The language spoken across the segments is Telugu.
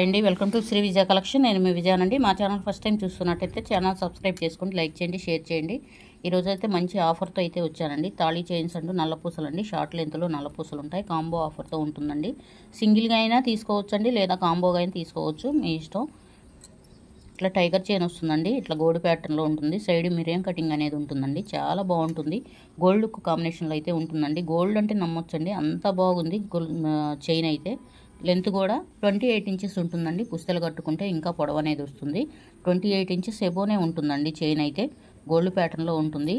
అండి welcome to Shri Vijaya collection. నేను మీ విజయానండి. మా ఛానల్ ఫస్ట్ టైం చూస్తున్నట్టయితే ఛానల్ సబ్స్క్రైబ్ చేసుకుని లైక్ చేయండి, షేర్ చేయండి. ఈరోజు అయితే మంచి ఆఫర్తో అయితే వచ్చానండి. తాళీ చైన్స్ అంటూ నల్లపూసలు అండి. షార్ట్ లెంత్లో నల్లపూసలు ఉంటాయి. కాంబో ఆఫర్తో ఉంటుందండి. సింగిల్గా అయినా తీసుకోవచ్చండి, లేదా కాంబోగా అయినా తీసుకోవచ్చు, మీ ఇష్టం. ఇట్లా టైగర్ చైన్ వస్తుందండి. ఇట్లా గోల్డ్ ప్యాటర్న్లో ఉంటుంది. సైడ్ మిరియం కటింగ్ అనేది ఉంటుందండి. చాలా బాగుంటుంది. గోల్డ్ లుక్ కాంబినేషన్లో అయితే ఉంటుందండి. గోల్డ్ అంటే నమ్మొచ్చండి, అంత బాగుంది చైన్ అయితే. లెంత్ కూడా 28 ఇంచెస్ ఉంటుందండి. పుస్తలు కట్టుకుంటే ఇంకా పొడవు అనేది వస్తుంది. 28 ఇంచెస్ ఎబోనే ఉంటుందండి. చైన్ అయితే గోల్డ్ ప్యాటర్న్లో ఉంటుంది.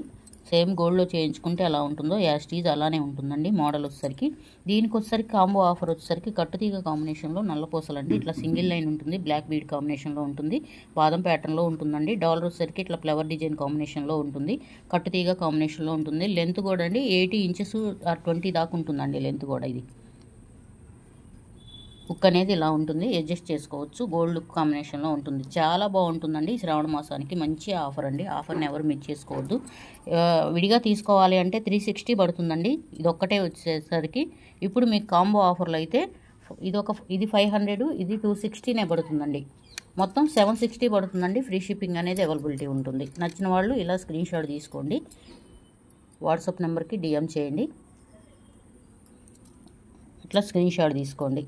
సేమ్ గోల్డ్లో చేయించుకుంటే ఎలా ఉంటుందో యాస్టీజ్ అలానే ఉంటుందండి. మోడల్ వచ్చేసరికి దీనికి వచ్చేసరికి కాంబో ఆఫర్ వచ్చేసరికి కట్టుతీగ కాంబినేషన్లో నల్లపూసలండి. ఇట్లా సింగిల్ లైన్ ఉంటుంది. బ్లాక్ బీడ్ కాంబినేషన్లో ఉంటుంది. బాదం ప్యాటర్న్లో ఉంటుందండి. డాలర్ వచ్చేసరికి ఇట్లా ఫ్లవర్ డిజైన్ కాంబినేషన్లో ఉంటుంది. కట్టుతీగ కాంబినేషన్లో ఉంటుంది. లెంత్ కూడా అండి 80 ఇంచెస్ 20 దాకా ఉంటుందండి. లెంత్ కూడా ఇది హుక్ అనేది ఇలా ఉంటుంది. అడ్జస్ట్ చేసుకోవచ్చు. గోల్డ్ లుక్ కాంబినేషన్లో ఉంటుంది. చాలా బాగుంటుందండి. శ్రావణ మాసానికి మంచి ఆఫర్ అండి. ఆఫర్ని ఎవరు మిస్ చేసుకోవద్దు. విడిగా తీసుకోవాలి అంటే 360 పడుతుందండి. ఇది ఒక్కటే వచ్చేసరికి ఇప్పుడు మీకు కాంబో ఆఫర్లో అయితే ఇది 500, ఇది 260నే పడుతుందండి. మొత్తం 760 పడుతుందండి. ఫ్రీ షిప్పింగ్ అనేది అవైలబిలిటీ ఉంటుంది. నచ్చిన వాళ్ళు ఇలా స్క్రీన్ షాట్ తీసుకోండి. వాట్సాప్ నెంబర్కి డిఎం చేయండి. ఇట్లా స్క్రీన్ షాట్ తీసుకోండి.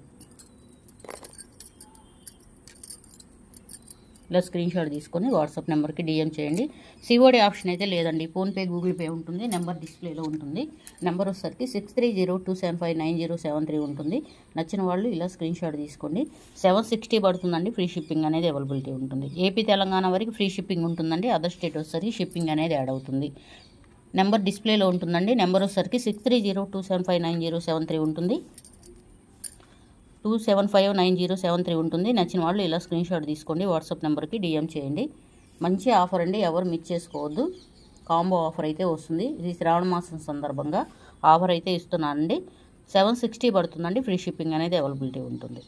ఇలా స్క్రీన్ షాట్ తీసుకొని వాట్సాప్ నెంబర్కి డిఎం చేయండి. సిఓడి ఆప్షన్ అయితే లేదండి. ఫోన్పే, గూగుల్ పే ఉంటుంది. నెంబర్ డిస్ప్లేలో ఉంటుంది. నెంబర్ వచ్చేసరికి 6302759073 ఉంటుంది. నచ్చిన వాళ్ళు ఇలా స్క్రీన్ షాట్ తీసుకోండి. 760 పడుతుందండి. ఫ్రీ షిప్పింగ్ అనేది అవైలబిలిటీ ఉంటుంది. ఏపీ, తెలంగాణ వరకు ఫ్రీ షిప్పింగ్ ఉంటుందండి. అదర్ స్టేట్ వచ్చేసరికి షిప్పింగ్ అనేది యాడ్ అవుతుంది. నెంబర్ డిస్ప్లేలో ఉంటుందండి. నెంబర్ వచ్చేసరికి 6302759073 ఉంటుంది. 2759073 ఉంటుంది. నచ్చిన వాళ్ళు ఇలా స్క్రీన్ షాట్ తీసుకోండి. వాట్సాప్ నెంబర్కి డిఎం చేయండి. మంచి ఆఫర్ అండి. ఎవరు మిస్ చేసుకోవద్దు. కాంబో ఆఫర్ అయితే వస్తుంది. ఇది శ్రావణ మాసం సందర్భంగా ఆఫర్ అయితే ఇస్తున్నానండి. 760 పడుతుందండి. ఫ్రీ షిప్పింగ్ అనేది అవైలబిలిటీ ఉంటుంది.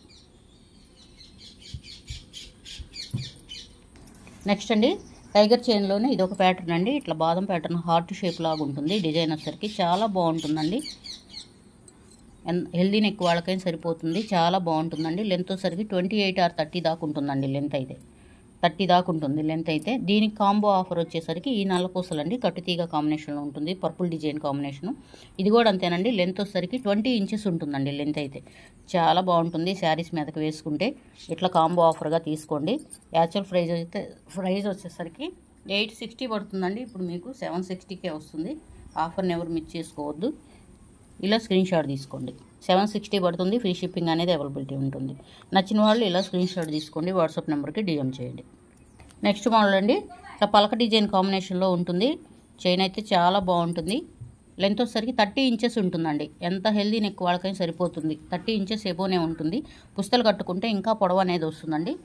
నెక్స్ట్ అండి టైగర్ చైన్లోనే ఇది ఒక ప్యాటర్న్ అండి. ఇట్లా బాదం ప్యాటర్న్ హార్ట్ షేప్ లాగా ఉంటుంది. డిజైన్ వచ్చేసరికి చాలా బాగుంటుందండి. హెల్దీ నెక్ వాళ్ళకైనా సరిపోతుంది. చాలా బాగుంటుందండి. లెంత్ వచ్చేసరికి 28 or 30 దాకా ఉంటుందండి. లెంత్ అయితే 30 దాకా ఉంటుంది లెంత్ అయితే. దీనికి కాంబో ఆఫర్ వచ్చేసరికి ఈ నల్లపూసలండి. కట్టుతీగ కాంబినేషన్లో ఉంటుంది. Purple design combination. ఇది కూడా అంతేనండి. లెంత్ వచ్చేసరికి 20 ఇంచెస్ ఉంటుందండి. లెంత్ అయితే చాలా బాగుంటుంది. శారీస్ మీదకి వేసుకుంటే ఇట్లా కాంబో ఆఫర్గా తీసుకోండి. యాక్చువల్ ప్రైస్ వచ్చేసరికి 860 పడుతుందండి. ఇప్పుడు మీకు 760కే వస్తుంది. ఆఫర్ని ఎవరు మిస్ చేసుకోవద్దు. ఇలా స్క్రీన్ షాట్ తీసుకోండి. 760 పడుతుంది. ఫ్రీ షిప్పింగ్ అనేది అవైలబిలిటీ ఉంటుంది. నచ్చిన వాళ్ళు ఇలా స్క్రీన్ షాట్ తీసుకోండి. వాట్సాప్ నెంబర్కి డిఎం చేయండి. నెక్స్ట్ మోడల్ అండి. ఇట్లా పలక డిజైన్ కాంబినేషన్లో ఉంటుంది. చైన్ అయితే చాలా బాగుంటుంది. లెంత్ వచ్చేసరికి 30 ఇంచెస్ ఉంటుందండి. ఎంత హెల్దీ నెక్ వాళ్ళకైనా సరిపోతుంది. 30 ఇంచెస్ ఎబోనే ఉంటుంది. పుస్తలు కట్టుకుంటే ఇంకా పొడవు అనేది వస్తుందండి.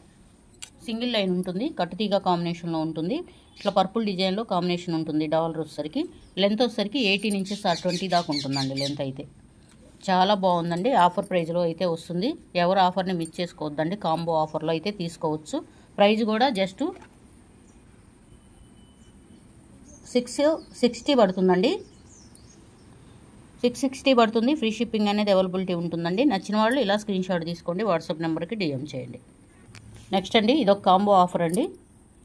సింగిల్ లైన్ ఉంటుంది. కట్టుతీగ కాంబినేషన్లో ఉంటుంది. ఇట్లా పర్పుల్ డిజైన్లో కాంబినేషన్ ఉంటుంది. డాలర్ వచ్చేసరికి లెంత్ వచ్చేసరికి 18 ఇంచెస్ 20 దాకా ఉంటుందండి. లెంత్ అయితే చాలా బాగుందండి. ఆఫర్ ప్రైస్లో అయితే వస్తుంది. ఎవరు ఆఫర్ని మిస్ చేసుకోవద్దండి. కాంబో ఆఫర్లో అయితే తీసుకోవచ్చు. ప్రైస్ కూడా జస్ట్ 660 పడుతుందండి. 660 పడుతుంది. ఫ్రీ షిప్పింగ్ అనేది అవైలబిలిటీ ఉంటుందండి. నచ్చిన వాళ్ళు ఇలా స్క్రీన్ షాట్ తీసుకోండి. వాట్సాప్ నెంబర్కి డిఎం చేయండి. నెక్స్ట్ అండి ఇదొక కాంబో ఆఫర్ అండి.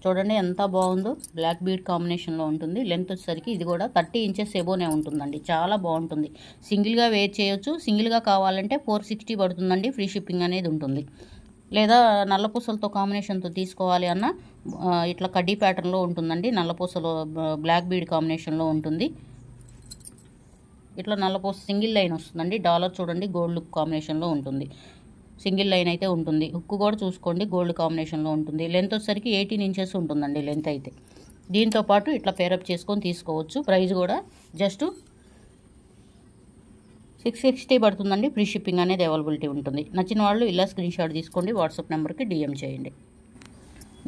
చూడండి ఎంత బాగుందో. బ్లాక్ బీడ్ కాంబినేషన్లో ఉంటుంది. లెంత్ వచ్చేసరికి ఇది కూడా 30 ఇంచెస్ ఎబోనే ఉంటుందండి. చాలా బాగుంటుంది. సింగిల్గా వేర్ చేయొచ్చు. సింగిల్గా కావాలంటే 460 పడుతుందండి. ఫ్రీ షిప్పింగ్ అనేది ఉంటుంది. లేదా నల్లపూసలతో కాంబినేషన్తో తీసుకోవాలి అన్న ఇట్లా కడ్డీ ప్యాటర్న్లో ఉంటుందండి. నల్లపూసలు బ్లాక్ బీడ్ కాంబినేషన్లో ఉంటుంది. ఇట్లా నల్లపూస సింగిల్ లైన్ వస్తుందండి. డాలర్ చూడండి గోల్డ్ లుక్ కాంబినేషన్లో ఉంటుంది. సింగిల్ లైన్ అయితే ఉంటుంది. హుక్ కూడా చూసుకోండి గోల్డ్ కాంబినేషన్లో ఉంటుంది. లెంత్ వచ్చేసరికి 18 ఇంచెస్ ఉంటుందండి. లెంత్ అయితే దీంతో పాటు ఇట్లా పేరప్ చేసుకొని తీసుకోవచ్చు. ప్రైస్ కూడా జస్ట్ 660 పడుతుందండి. ఫ్రీ షిప్పింగ్ అనేది అవైలబిలిటీ ఉంటుంది. నచ్చిన వాళ్ళు ఇలా స్క్రీన్ షాట్ తీసుకోండి. వాట్సాప్ నెంబర్కి డిఎం చేయండి.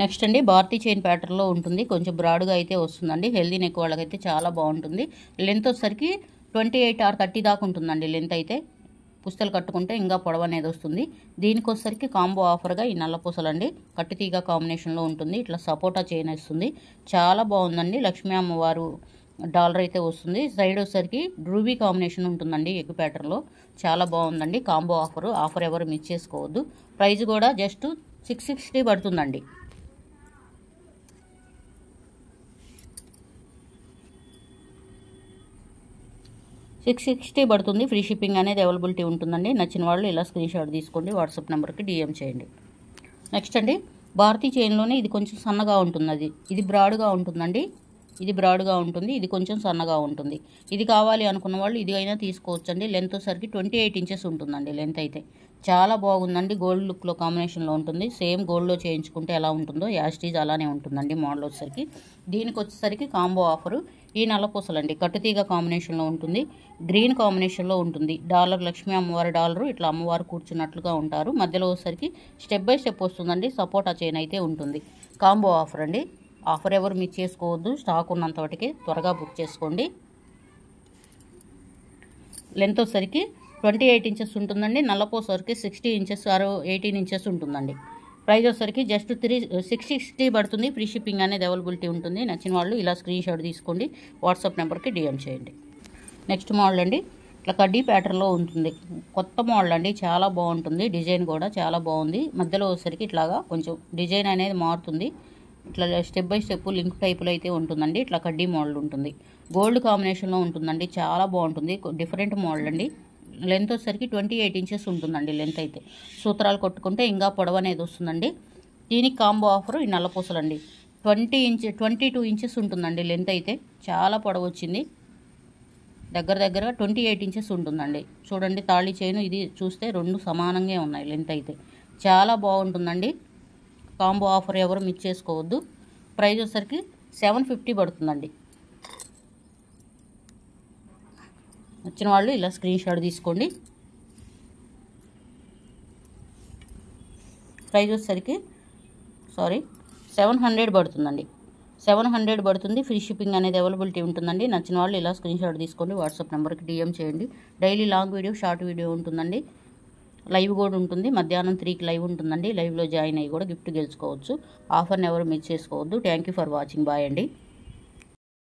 నెక్స్ట్ అండి భారతీ చైన్ ప్యాటర్న్లో ఉంటుంది. కొంచెం బ్రాడ్గా అయితే వస్తుందండి. హెల్దీ నెక్ వాళ్ళకైతే చాలా బాగుంటుంది. లెంత్ వచ్చేసరికి 28 or 30 దాకా ఉంటుందండి. లెంత్ అయితే పుస్తలు కట్టుకుంటే ఇంకా పొడవు అనేది వస్తుంది. దీనికి వచ్చేసరికి కాంబో ఆఫర్గా ఈ నల్లపూసలండి. కట్టుతీగ కాంబినేషన్లో ఉంటుంది. ఇట్లా సపోటా చైన్ వస్తుంది. చాలా బాగుందండి. లక్ష్మీ అమ్మవారు డాలర్ అయితే వస్తుంది. సైడ్ వచ్చేసరికి రూబీ కాంబినేషన్ ఉంటుందండి ఎగ్ ప్యాటర్న్లో. చాలా బాగుందండి కాంబో ఆఫర్ ఎవరు మిస్ చేసుకోవద్దు. ప్రైస్ కూడా జస్ట్ 660 పడుతుందండి. $660 పడుతుంది. ఫ్రీ షిప్పింగ్ అనేది అవైలబిలిటీ ఉంటుందండి. నచ్చిన వాళ్ళు ఇలా స్క్రీన్ షాట్ తీసుకోండి, వాట్సాప్ నెంబర్కి డిఎం చేయండి. నెక్స్ట్ అండి, భారతీ చైన్లోనే ఇది కొంచెం సన్నగా ఉంటుంది. ఇది బ్రాడ్గా ఉంటుందండి. ఇది బ్రాడ్గా ఉంటుంది, ఇది కొంచెం సన్నగా ఉంటుంది. ఇది కావాలి అనుకున్న వాళ్ళు ఇది అయినా తీసుకోవచ్చండి. లెంత్ వచ్చేసరికి 28 ఇంచెస్ ఉంటుందండి. లెంత్ అయితే చాలా బాగుందండి. గోల్డ్ లుక్లో కాంబినేషన్లో ఉంటుంది. సేమ్ గోల్డ్లో చేయించుకుంటే ఎలా ఉంటుందో యాస్టీజ్ అలానే ఉంటుందండి మోడల్ వచ్చేసరికి. దీనికి వచ్చేసరికి కాంబో ఆఫరు ఈ నల్లపూసలండి. కట్టుతీగ కాంబినేషన్లో ఉంటుంది, గ్రీన్ కాంబినేషన్లో ఉంటుంది. డాలర్ లక్ష్మీ అమ్మవారి డాలరు ఇట్లా అమ్మవారు కూర్చున్నట్లుగా ఉంటారు. మధ్యలో వచ్చేసరికి స్టెప్ బై స్టెప్ వస్తుందండి. సపోటా చైన్ అయితే ఉంటుంది. కాంబో ఆఫర్ అండి. ఆఫర్ ఎవరు మిస్ చేసుకోవద్దు. స్టాక్ ఉన్నంత వాటికి త్వరగా బుక్ చేసుకోండి. లెంత్ వచ్చేసరికి 28 ఇంచెస్ ఉంటుందండి. నల్లపూస వరకు 60 ఇంచెస్ 18 ఇంచెస్ ఉంటుందండి. ప్రైస్ వచ్చేసరికి జస్ట్ 660 పడుతుంది. ఫ్రీ షిప్పింగ్ అనేది అవైలబిలిటీ ఉంటుంది. నచ్చిన వాళ్ళు ఇలా స్క్రీన్ షాట్ తీసుకోండి, వాట్సాప్ నెంబర్కి డిఎం చేయండి. నెక్స్ట్ మోడల్ అండి, ఇట్లా కడ్డీ ప్యాటర్న్లో ఉంటుంది. కొత్త మోడల్ అండి, చాలా బాగుంటుంది. డిజైన్ కూడా చాలా బాగుంది. మధ్యలో వచ్చేసరికి ఇట్లాగా కొంచెం డిజైన్ అనేది మారుతుంది. ఇట్లా స్టెప్ బై స్టెప్ లింక్ టైపులో అయితే ఉంటుందండి. ఇట్లా కడ్డీ మోడల్ ఉంటుంది. గోల్డ్ కాంబినేషన్లో ఉంటుందండి. చాలా బాగుంటుంది. డిఫరెంట్ మోడల్ అండి. లెంత్ వచ్చేసరికి 28 ఇంచెస్ ఉంటుందండి. లెంత్ అయితే సూత్రాలు కొట్టుకుంటే ఇంకా పొడవు అనేది వస్తుందండి. దీనికి కాంబో ఆఫర్ ఈ నల్లపూసలండి. 22 ఇంచెస్ ఉంటుందండి. లెంత్ అయితే చాలా పొడవు వచ్చింది. దగ్గరగా 28 ఇంచెస్ ఉంటుందండి. చూడండి, తాళి చైను ఇది చూస్తే రెండు సమానంగా ఉన్నాయి. లెంత్ అయితే చాలా బాగుంటుందండి. కాంబో ఆఫర్ ఎవరు మిస్ చేసుకోవద్దు. ప్రైస్ వచ్చేసరికి 750 పడుతుందండి. వచ్చిన వాళ్ళు ఇలా స్క్రీన్ షాట్ తీసుకోండి. ప్రైస్ వచ్చేసరికి 700 పడుతుందండి. 700 పడుతుంది. ఫ్రీ షిప్పింగ్ అనేది అవైలబిలిటీ ఉంటుందండి. నచ్చిన వాళ్ళు ఇలా స్క్రీన్ షాట్ తీసుకోండి, వాట్సాప్ నెంబర్కి డిఎం చేయండి. Daily long video, short video ఉంటుందండి. లైవ్ కూడా ఉంటుంది. మధ్యాహ్నం 3కి లైవ్ ఉంటుందండి. లైవ్లో జాయిన్ అయ్యి కూడా గిఫ్ట్ గెలుచుకోవచ్చు. ఆఫర్ని ఎవరు మిస్ చేసుకోవద్దు. Thank you for watching. Bye అండి.